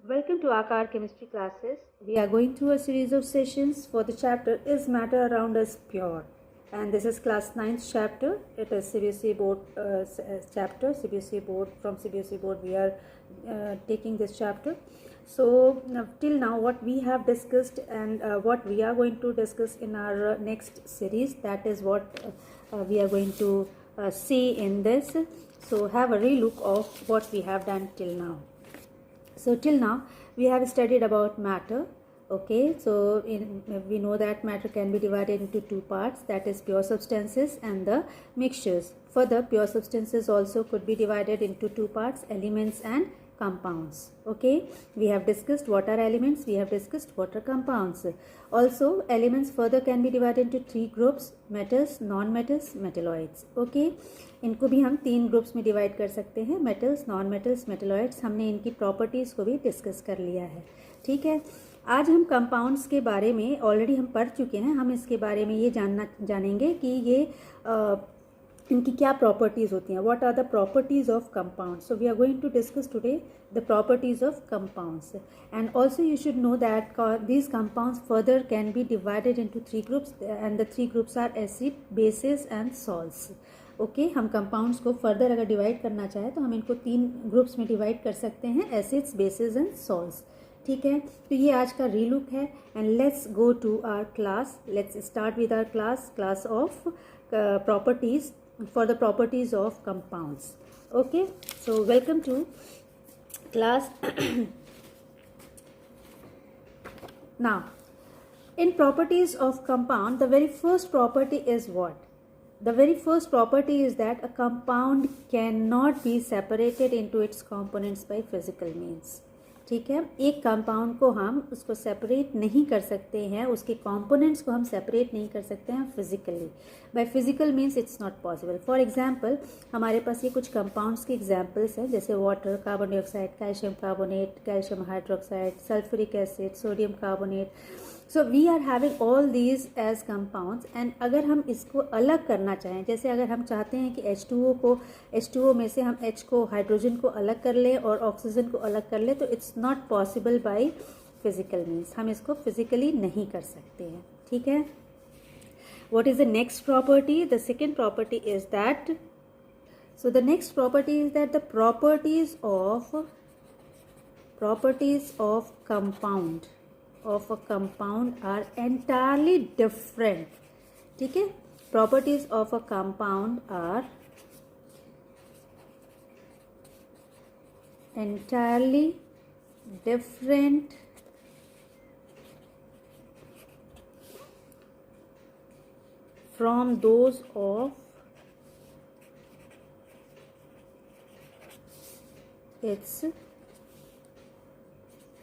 Welcome to Akar Chemistry classes. We are going through a series of sessions for the chapter Is Matter Around Us Pure? And this is class 9th chapter. It is CBSE board chapter. CBSE board, from CBSE board we are taking this chapter. So till now what we have discussed and what we are going to discuss in our next series, that is what we are going to see in this. So have a relook of what we have done till now. So till now we have studied about matter. Okay, so we know that matter can be divided into two parts, that is pure substances and the mixtures. Further, pure substances also could be divided into two parts, elements and compounds. Okay, we have discussed what are elements, we have discussed what are compounds. Also elements further can be divided into three groups, metals, non-metals, metalloids. Okay, इनको भी हम तीन groups में divide कर सकते हैं, metals, non metals, metalloids. हमने इनकी प्रॉपर्टीज़ को भी डिस्कस कर लिया है. ठीक है, आज हम कंपाउंड्स के बारे में ऑलरेडी हम पढ़ चुके हैं. हम इसके बारे में ये जानेंगे कि ये इनकी क्या प्रॉपर्टीज़ होती हैं. What are the properties of compounds. So we are going to discuss today the properties of compounds, and also you should know that these compounds further can be divided into three groups, and the three groups are acid, bases and salts. Okay, हम compounds को further अगर divide करना चाहें तो हम इनको तीन groups में डिवाइड कर सकते हैं, एसिड्स, बेसिस एंड सॉल्ट्स. ठीक है, तो ये आज का रीलुक है. And let's go to our class. Let's start with our class of properties, for the properties of compounds. Okay, so welcome to class. Now in properties of compound, the very first property is what? The very first property is that a compound cannot be separated into its components by physical means. ठीक है, एक compound को हम उसको separate नहीं कर सकते हैं, उसके कंपोनेंट्स को हम सेपरेट नहीं कर सकते हैं physically. By physical means it's not possible. For example, हमारे पास ये कुछ कंपाउंड्स के एग्जांपल्स हैं, जैसे water, carbon dioxide, calcium carbonate, calcium hydroxide, sulphuric acid, sodium carbonate. So we are having all these as compounds. And अगर हम इसको अलग करना चाहें, जैसे अगर हम चाहते हैं कि H2O में से हम H को, हाइड्रोजन को अलग कर लें और ऑक्सीजन को अलग कर लें, तो it's not possible by physical means. हम इसको फिजिकली नहीं कर सकते हैं. ठीक है, what is the next property? The second property is that, so the next property is that the properties of compound are entirely different. ठीक है, properties of a compound are entirely different from those of its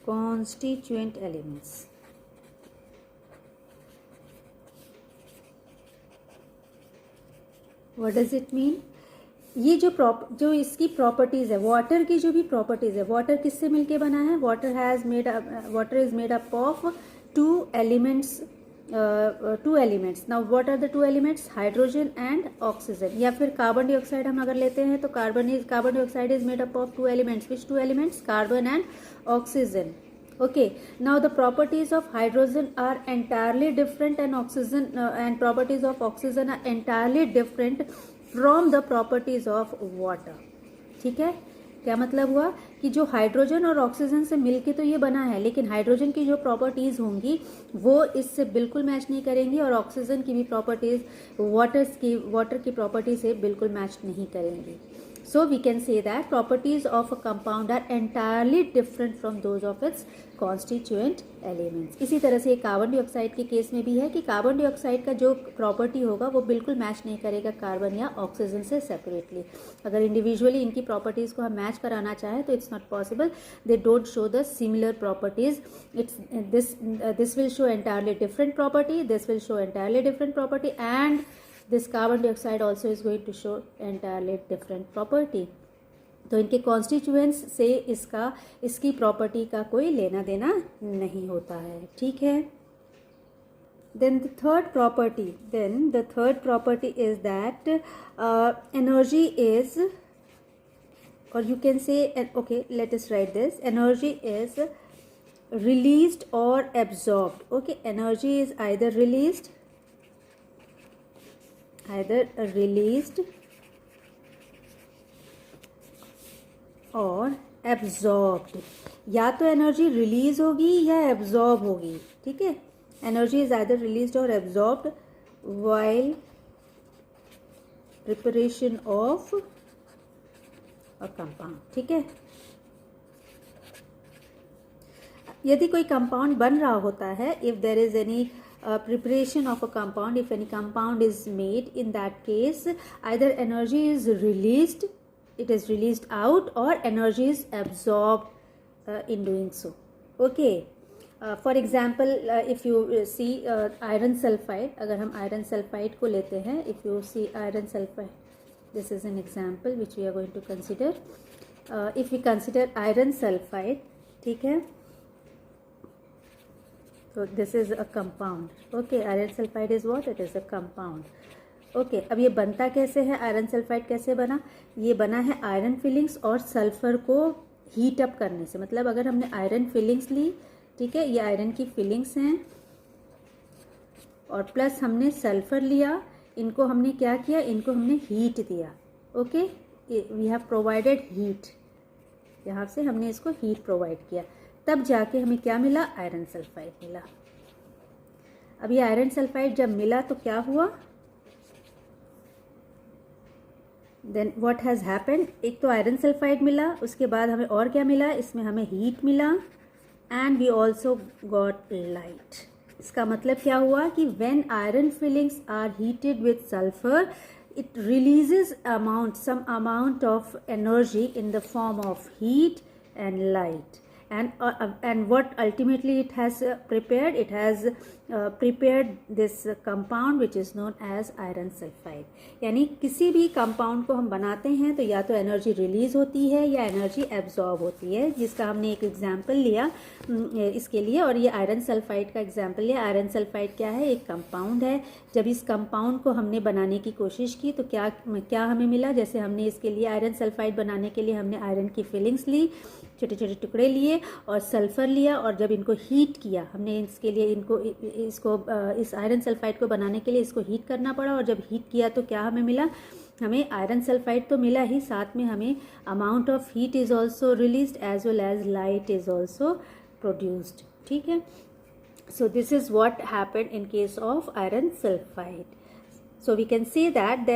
constituent elements. What does it mean? ये जो इसकी properties है, water की जो भी properties है, वाटर किससे मिलके बना है? Water is made up of two elements. Now what are the two elements? Hydrogen and oxygen. या फिर कार्बन डाइऑक्साइड हम अगर लेते हैं तो carbon dioxide is made up of two elements. Which two elements? Carbon and oxygen. Okay, now the properties of hydrogen are entirely different and and properties of oxygen are entirely different from the properties of water. ठीक है, क्या मतलब हुआ कि जो hydrogen और oxygen से मिलके तो ये बना है, लेकिन हाइड्रोजन की जो प्रॉपर्टीज़ होंगी वो इससे बिल्कुल मैच नहीं करेंगी, और ऑक्सीजन की भी प्रॉपर्टीज़ वाटर की प्रॉपर्टी से बिल्कुल मैच नहीं करेंगी. So we can say that properties of a compound are entirely different from those of its constituent elements. इसी तरह से कार्बन डाइऑक्साइड के केस में भी है कि कार्बन डाइऑक्साइड का जो प्रॉपर्टी होगा वो बिल्कुल मैच नहीं करेगा कार्बन या ऑक्सीजन से सेपरेटली. अगर इंडिविजुअली इनकी प्रॉपर्टीज़ को हम मैच कराना चाहें तो it's not possible. They don't show the similar properties. This will show entirely different property, this will show entirely different property, and this carbon dioxide also is going to show entirely different property. तो इनके constituents से इसकी property का कोई लेना देना नहीं होता है. ठीक है, then the third property is that energy is or you can say, okay, let us write this. Energy is released or absorbed. Okay, energy is either released और एब्जॉर्ब्ड. या तो एनर्जी रिलीज होगी या एब्जॉर्ब होगी. ठीक है, energy is either released और absorbed while preparation of a compound. ठीक है, यदि कोई कंपाउंड बन रहा होता है, if there is any preparation of a compound, if any compound is made, in that case either energy is released, it is released out, or energy is absorbed in doing so. Okay, for example, if you see iron sulfide, अगर हम iron sulfide को लेते हैं, if you see iron sulfide, this is an example which we are going to consider. If we consider iron sulfide, ठीक है, so this is a compound. Okay, iron sulfide is what? It is a compound. Okay, अब ये बनता कैसे है? Iron sulphide कैसे बना? ये बना है आयरन फिलिंग्स और सल्फर को हीट अप करने से. मतलब अगर हमने आयरन फिलिंग्स ली, ठीक है, ये आयरन की फिलिंग्स हैं, और प्लस हमने सल्फर लिया, इनको हमने क्या किया? इनको हमने हीट दिया. Okay, we have provided heat. यहाँ से हमने इसको हीट प्रोवाइड किया, तब जाके हमें क्या मिला? आयरन सल्फाइड मिला. अब ये आयरन सल्फाइड जब मिला तो क्या हुआ? Then what has happened? एक तो आयरन सल्फाइड मिला, उसके बाद हमें और क्या मिला? इसमें हमें हीट मिला, and we also got light. इसका मतलब क्या हुआ कि when iron filings are heated with sulphur, it releases some amount of energy in the form of heat and light. And what ultimately it has prepared? It has prepared this compound which is known as iron sulfide. यानी किसी भी compound को हम बनाते हैं तो या तो एनर्जी रिलीज होती है या एनर्जी एब्जॉर्ब होती है, जिसका हमने एक एग्जांपल लिया इसके लिए, और ये आयरन सल्फाइड का एग्जांपल लिया. आयरन सल्फाइड क्या है? एक कंपाउंड है. जब इस कंपाउंड को हमने बनाने की कोशिश की तो क्या हमें मिला? जैसे हमने इसके लिए आयरन सल्फाइड बनाने के लिए हमने आयरन की फिलिंग्स ली, छोटे छोटे टुकड़े लिए, और सल्फ़र लिया, और जब इनको हीट किया हमने, इसके लिए इसको इस आयरन सल्फाइड को बनाने के लिए इसको हीट करना पड़ा, और जब हीट किया तो क्या हमें मिला? हमें आयरन सल्फाइड तो मिला ही, साथ में हमें amount of heat is also released as well as light is also produced. ठीक है, so this is what happened in case of iron sulfide. So we can say that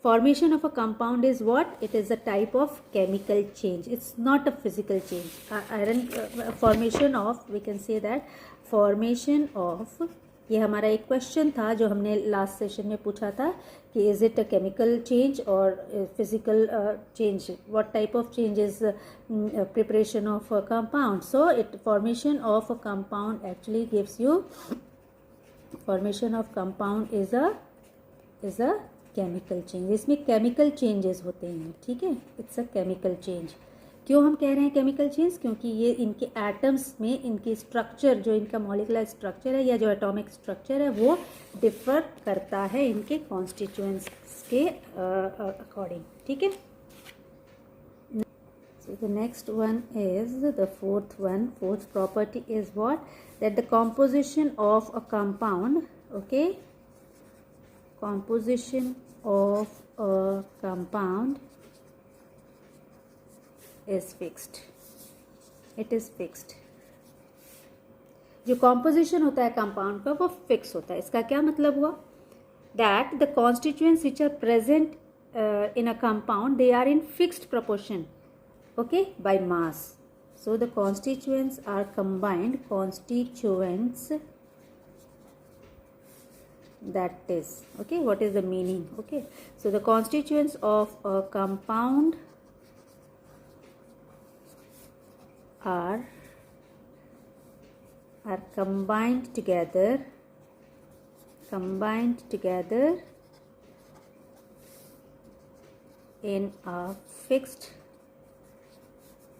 formation of a compound is what? It is a type of chemical change. It's not a physical change. Formation of, we can say that formation of, ये हमारा एक question था जो हमने last session में पूछा था कि is it a chemical change और physical change, what type of change is preparation of a compound. So it formation of a compound actually gives you, formation of compound is a chemical change. इसमें chemical changes होते हैं. ठीक है, it's a chemical change. क्यों हम कह रहे हैं केमिकल चेंज? क्योंकि ये इनके एटम्स में इनकी स्ट्रक्चर, जो इनका मॉलिकुलर स्ट्रक्चर है या जो एटॉमिक स्ट्रक्चर है, वो डिफर करता है इनके कॉन्स्टिट्यूएंट्स के अकॉर्डिंग. ठीक है, so the next one is the fourth one. Fourth property is what? That the composition of a compound, okay, composition of a compound is fixed. It is fixed. जो composition होता है compound का वो fix होता है. इसका क्या मतलब हुआ? That the constituents which are present in a compound, they are in fixed proportion, okay, by mass. So the constituents are combined constituents, that is, okay, what is the meaning? Okay, so the constituents of a compound are combined together in a fixed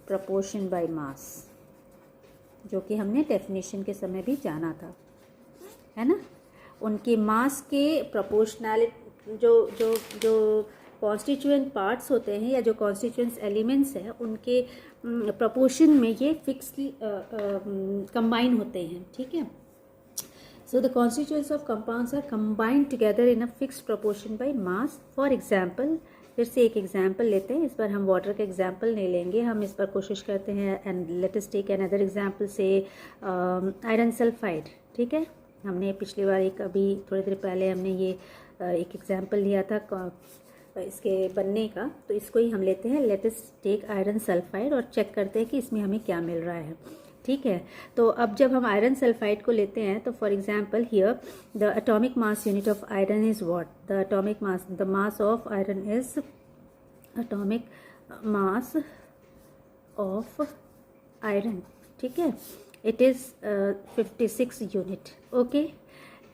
proportion by mass, जो कि हमने definition के समय भी जाना था, है ना. उनके मास के प्रोपोर्शनैलिटी, जो कॉन्स्टिट्यूएंट पार्ट्स होते हैं या जो कॉन्स्टिट्यूएंट्स एलिमेंट्स हैं उनके प्रपोर्शन में ये फिक्सली कंबाइन होते हैं, ठीक है। So the constituents of compounds are combined together in a fixed proportion by mass. For example, फिर से एक एग्जाम्पल लेते हैं, इस बार हम वाटर का एग्जाम्पल नहीं लेंगे, हम इस पर कोशिश करते हैं and let us take another example say iron sulphide, ठीक है। हमने पिछली बार एक अभी थोड़ी देर पहले हमने ये एक एग्जाम्पल लिया था इसके बनने का, तो इसको ही हम लेते हैं। Let us take iron sulphide और चेक करते हैं कि इसमें हमें क्या मिल रहा है, ठीक है। तो अब जब हम आयरन सल्फाइड को लेते हैं तो for example here the atomic mass unit of iron is what, the atomic mass, the mass of iron is atomic mass of iron, ठीक है, it is 56 unit, okay.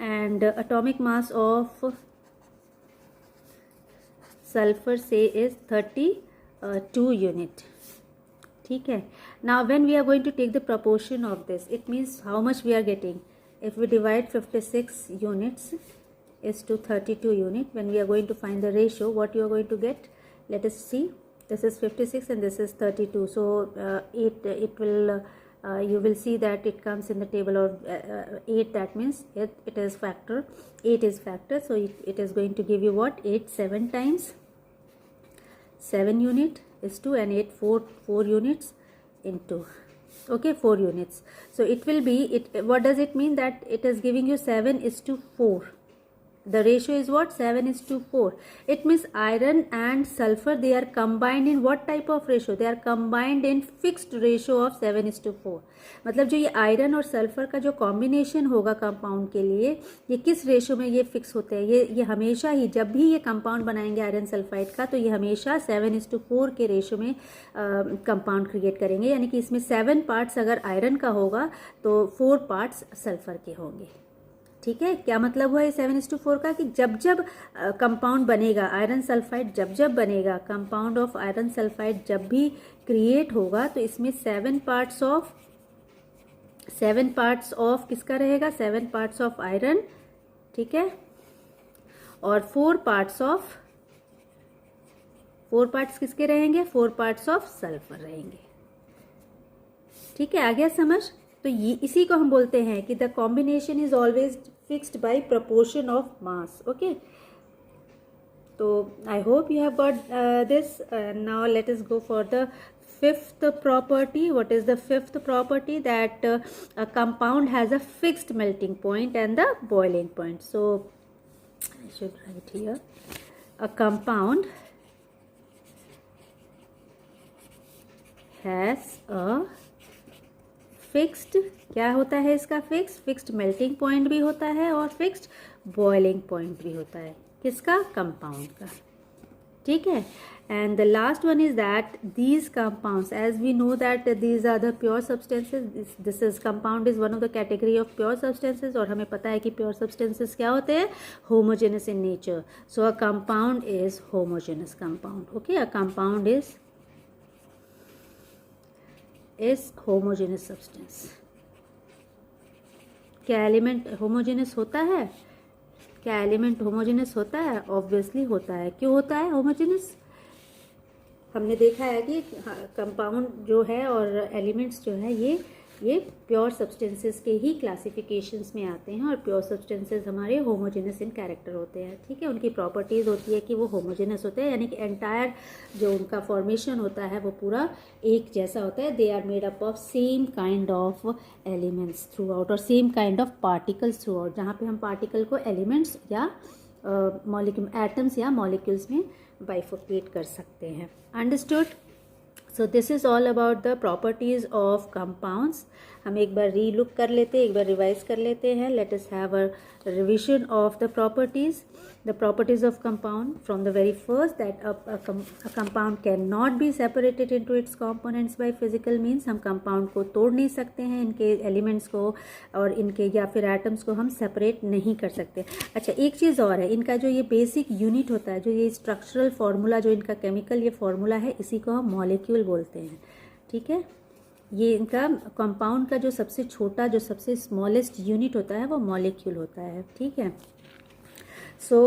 And atomic mass of sulphur say is 32 unit, ठीक है। Now when we are going to take the proportion of this, it means how much we are getting if we divide 56 units is to 32 unit, when we are going to find the ratio what you are going to get, let us see, this is 56 and this is 32, so it will you will see that it comes in the table of 8, that means it is factor, 8 is factor, so it is going to give you what, 8 7 times 7 unit is 2 and 8 4 units into, okay, 4 units. So it will be, what does it mean, that it is giving you 7:4. The ratio is what, 7:4. It means iron and sulfur, they are combined in what type of ratio, they are combined in fixed ratio of 7:4. मतलब जो ये iron और sulphur का जो combination होगा compound के लिए, ये किस रेशियो में ये फिक्स होते हैं, ये हमेशा ही जब भी ये कंपाउंड बनाएंगे आयरन सल्फाइड का, तो ये हमेशा 7:4 के रेशियो में कंपाउंड क्रिएट करेंगे, यानी कि इसमें 7 पार्ट्स अगर आयरन का होगा तो 4 पार्ट्स सल्फर के होंगे, ठीक है। क्या मतलब हुआ ये 7:4 का, कि जब जब कंपाउंड बनेगा आयरन सल्फाइड, जब जब बनेगा कंपाउंड ऑफ आयरन सल्फाइड, जब भी क्रिएट होगा तो इसमें 7 पार्ट्स ऑफ किसका रहेगा, 7 पार्ट्स ऑफ आयरन, ठीक है, और 4 पार्ट्स किसके रहेंगे, 4 पार्ट्स ऑफ सल्फर रहेंगे, ठीक है। आ गया समझ। तो ये इसी को हम बोलते हैं कि the combination is always fixed by proportion of mass, okay. तो I hope you have got this. Now let us go for the fifth property. What is the fifth property? That a compound has a fixed melting point and the boiling point. So I should write here, a compound has a fixed, क्या होता है इसका, fixed melting point भी होता है और fixed boiling point भी होता है, किसका, कंपाउंड का, ठीक है। And the last one is that these compounds, as we know that these are the pure substances, this is compound is one of the category of pure substances, और हमें पता है कि प्योर सब्सटेंसेज क्या होते हैं, homogeneous in nature. So a compound is homogeneous compound, okay. A compound is homogeneous substance. क्या element homogeneous होता है, क्या एलिमेंट होमोजेनस होता है, ऑब्वियसली होता है। क्यों होता है होमोजेनस, हमने देखा है कि कंपाउंड जो है और एलिमेंट्स जो है ये प्योर सब्सटेंसेस के ही क्लासिफिकेशंस में आते हैं, और प्योर सब्सटेंसेस हमारे होमोजेनस इन कैरेक्टर होते हैं, ठीक है। उनकी प्रॉपर्टीज़ होती है कि वो होमोजेनस होते हैं, यानी कि एंटायर जो उनका फॉर्मेशन होता है वो पूरा एक जैसा होता है। They are made up of same kind of elements throughout, और same kind of particles throughout, जहाँ पे हम पार्टिकल को एलिमेंट्स या मॉलिक्यूल, एटम्स या मॉलिक्यूल्स में बाइफोकेट कर सकते हैं। Understood. So this is all about the properties of compounds. हम एक बार री लुक कर लेते हैं, एक बार रिवाइज कर लेते हैं। Let us have a revision of the properties of compound from the very first, that a compound can not be separated into its components bye physical means. हम कंपाउंड को तोड़ नहीं सकते हैं, इनके एलिमेंट्स को और इनके या फिर एटम्स को हम सेपरेट नहीं कर सकते। अच्छा, एक चीज़ और है, इनका जो ये बेसिक यूनिट होता है, जो ये स्ट्रक्चरल फार्मूला, जो इनका केमिकल ये फार्मूला है, इसी को हम मॉलिक्यूल बोलते हैं, ठीक है। ये इनका कंपाउंड का जो सबसे छोटा, जो सबसे स्मॉलेस्ट यूनिट होता है वो मॉलिक्यूल होता है, ठीक है। So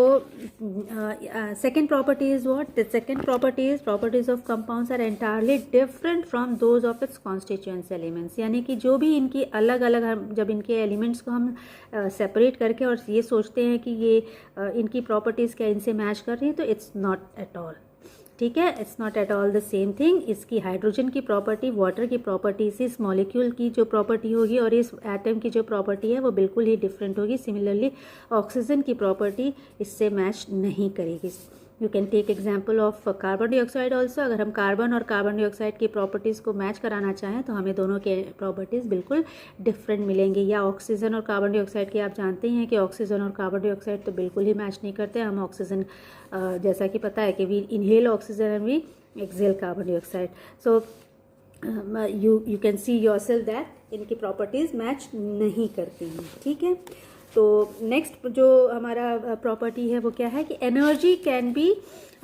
second property is what? The second property is properties of compounds are entirely different from those of its constituent elements. यानी कि जो भी इनकी अलग अलग, हम जब इनके एलिमेंट्स को हम सेपरेट करके और ये सोचते हैं कि ये इनकी प्रॉपर्टीज़ क्या इनसे मैच कर रही है, तो इट्स नॉट एट ऑल, ठीक है, it's not at all the same thing. इसकी हाइड्रोजन की प्रॉपर्टी वाटर की प्रॉपर्टी से इस मॉलिक्यूल की जो प्रॉपर्टी होगी और इस एटम की जो प्रॉपर्टी है वो बिल्कुल ही डिफरेंट होगी. सिमिलरली ऑक्सीजन की प्रॉपर्टी इससे मैच नहीं करेगी. You can take example of carbon dioxide also. अगर हम कार्बन और कार्बन डाइऑक्साइड की प्रॉपर्टीज़ को मैच कराना चाहें तो हमें दोनों के प्रॉपर्टीज़ बिल्कुल डिफरेंट मिलेंगी. या ऑक्सीजन और कार्बन डाइऑक्साइड की आप जानते हैं कि ऑक्सीजन और कार्बन डाइऑक्साइड तो बिल्कुल ही मैच नहीं करते. हम ऑक्सीजन जैसा कि पता है कि we inhale oxygen and we exhale carbon dioxide. So you can see yourself that इनकी प्रॉपर्टीज़ मैच नहीं करती हैं, ठीक है. तो नेक्स्ट जो हमारा प्रॉपर्टी है वो क्या है कि energy can be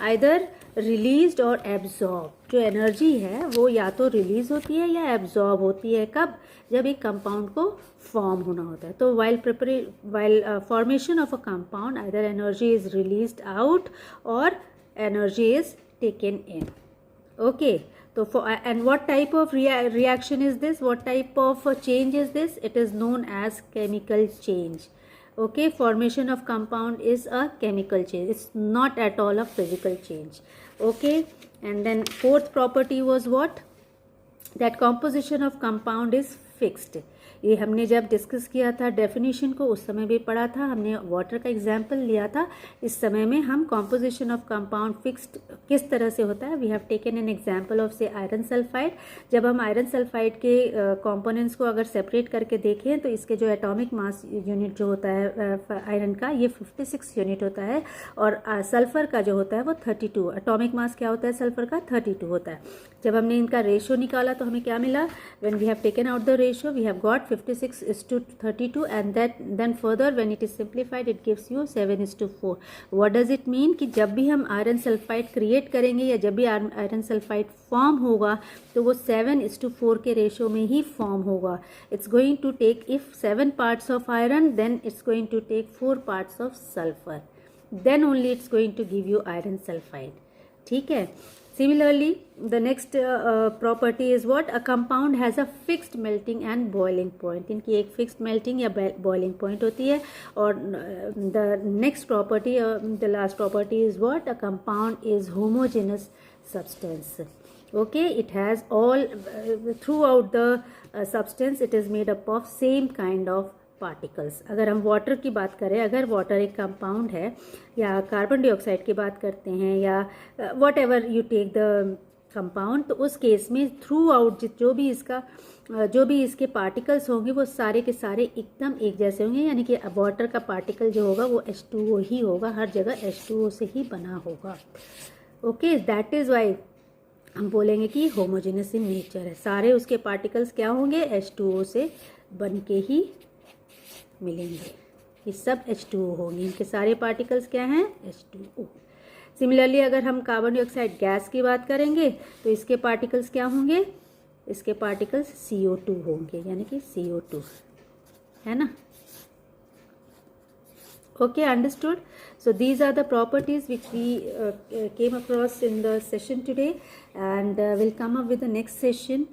either released और एब्जॉर्ब. जो एनर्जी है वो या तो रिलीज होती है या एब्जॉर्ब होती है. कब? जब एक कंपाउंड को फॉर्म होना होता है. तो while formation of a compound either energy is released out और energy is taken in. Okay, so and what type of reaction is this? What type of change is this? It is known as chemical change. Okay, formation of compound is a chemical change. It's not at all a physical change. Okay, and then fourth property was what? That composition of compound is fixed. ये हमने जब discuss किया था definition को उस समय भी पढ़ा था, हमने वाटर का एग्जाम्पल लिया था. इस समय में हम कॉम्पोजिशन ऑफ कंपाउंड फिक्स्ड किस तरह से होता है. We have taken an example of say iron sulphide. जब हम आयरन सल्फाइड के कंपोनेंट्स को अगर सेपरेट करके देखें तो इसके जो एटॉमिक मास यूनिट जो होता है आयरन का ये 56 यूनिट होता है और सल्फर का जो होता है वो 32. एटॉमिक मास क्या होता है सल्फर का? 32 होता है. जब हमने इनका रेशियो निकाला तो हमें क्या मिला? When we have taken out the ratio we have got 56:32 and then further when it is simplified it gives you 7:4. what does it mean कि जब भी हम आयरन सल्फाइड क्रिएट करेंगे या जब भी आयरन सल्फाइड फॉर्म होगा तो वो 7:4 के रेशियो में ही फॉर्म होगा. It's going to take if 7 parts of iron then it's going to take 4 parts of sulfur, then only it's going to give you iron sulfide. ठीक है. Similarly, the next property is what? A compound has a fixed melting and boiling point. इनकी एक fixed melting या boiling point होती है. और the next property, the last property is what? A compound is homogeneous substance. Okay, it has all throughout the substance it is made up of same kind of particles. अगर हम water की बात करें, अगर water एक compound है या carbon dioxide की बात करते हैं या whatever you take the compound, तो उस केस में थ्रू आउट जो भी इसके पार्टिकल्स होंगे वो सारे के सारे एकदम एक जैसे होंगे. यानी कि वाटर का पार्टिकल जो होगा वो H2O ही होगा, हर जगह H2O से ही बना होगा. ओके, दैट इज़ वाई हम बोलेंगे कि होमोजेनस इन नेचर है. सारे उसके पार्टिकल्स क्या होंगे? H2O से बन के ही मिलेंगे. ये सब H2O होंगे. इनके सारे पार्टिकल्स क्या हैं? H2O. सिमिलरली अगर हम कार्बन डाइऑक्साइड गैस की बात करेंगे तो इसके पार्टिकल्स क्या होंगे? इसके पार्टिकल्स CO2 होंगे, यानी कि CO2 है ना. Okay, understood. So these are the properties which we came across in the session today, and we'll come up with the next session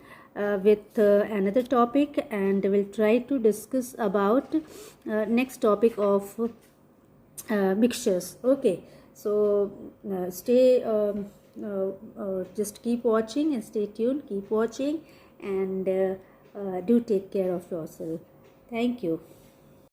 with another topic, and we'll try to discuss about next topic of mixtures. Okay, so just keep watching and stay tuned. Keep watching and do take care of yourself. Thank you.